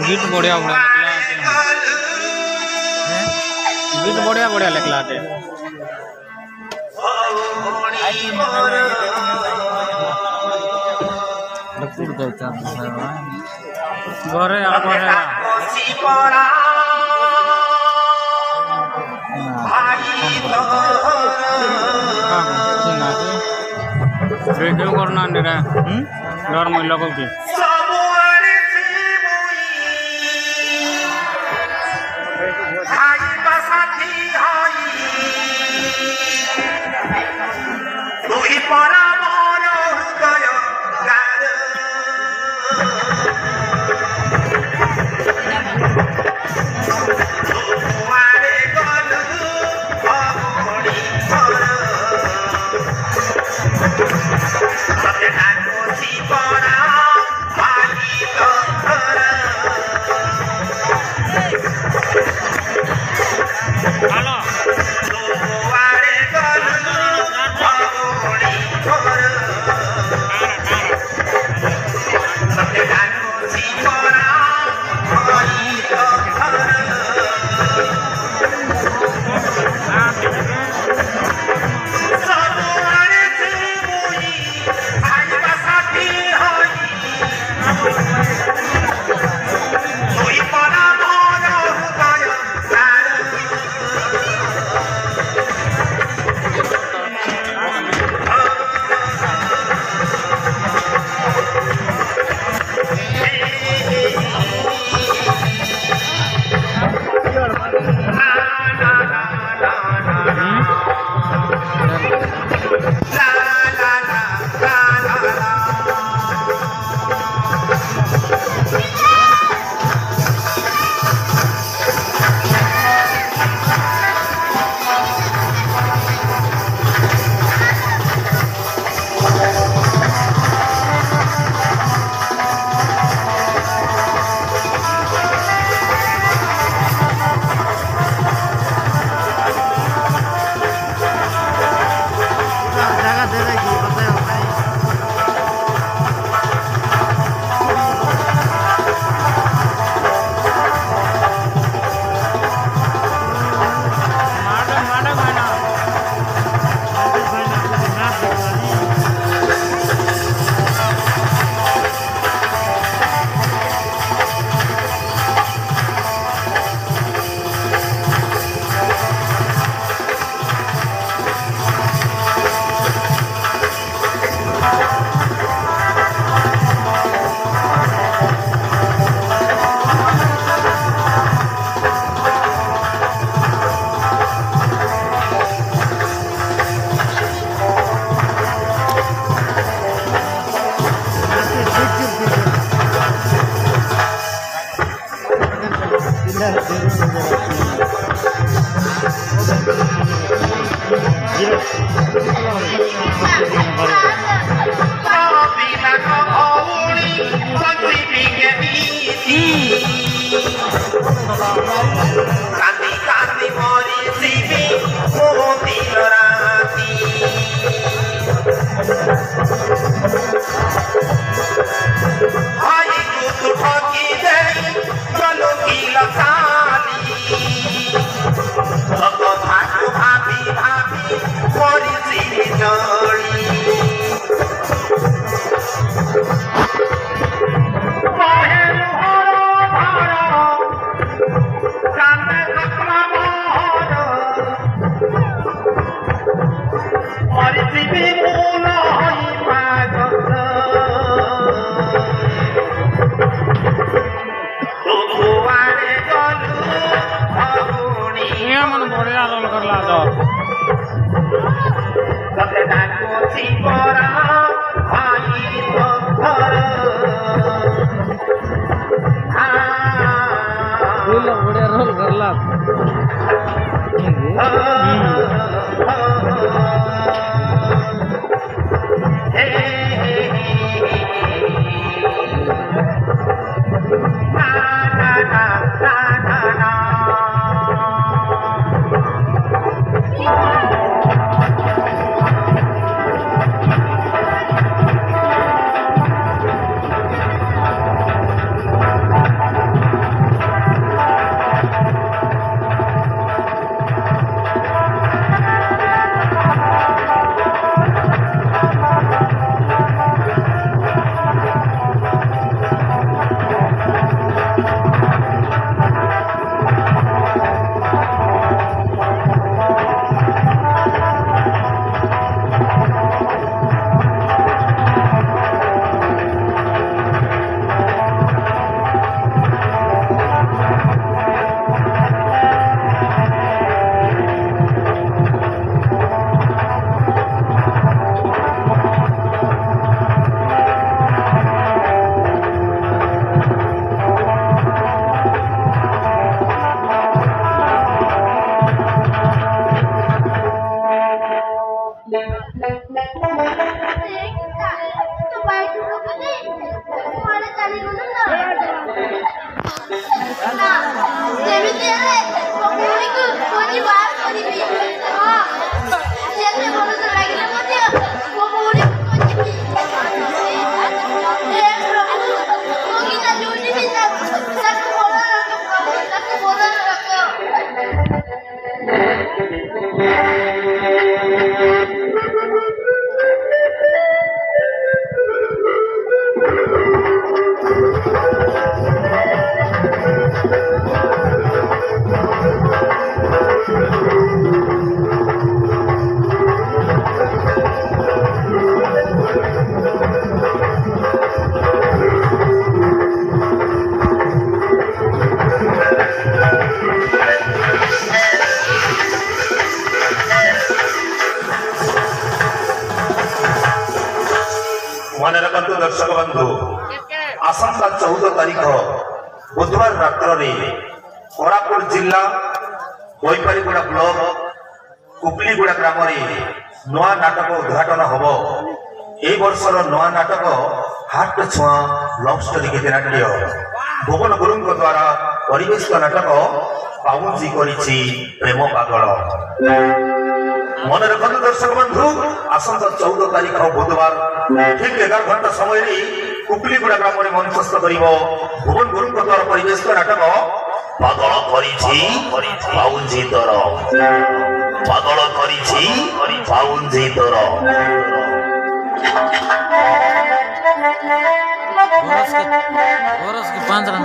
गीत बढ़िया गीत बढ़िया बढ़िया लिखला घरे वीडियो करना डर महिला को हेलो मन रखु दर्शक बंधु आसंता 14 तारीख बुधवार रात्र कोरापुट जिला बैपारीगुड़ा ब्लॉक कुपलीगुड़ा ग्राम नुआ नाटक उद्घाटन हम ए वर्षर नुआ नाटक हाट छुआ लव स्टोरी गीतनाट्य भुवन गुरु द्वारा परिवेश नाटक पाउजी करिछि प्रेम पागल मन रखु दर्शक बंधु आसंता 14 तारीख बुधवार ठीक 11 घंटा समय कुपलीगुड़ा ग्राम में मंचस्थ कर भुवन गुरु द्वारा परिवेश नाटक पागल करिछि पाउजी तोर पागल करिछि पाउजी तोर बरस के 5 रन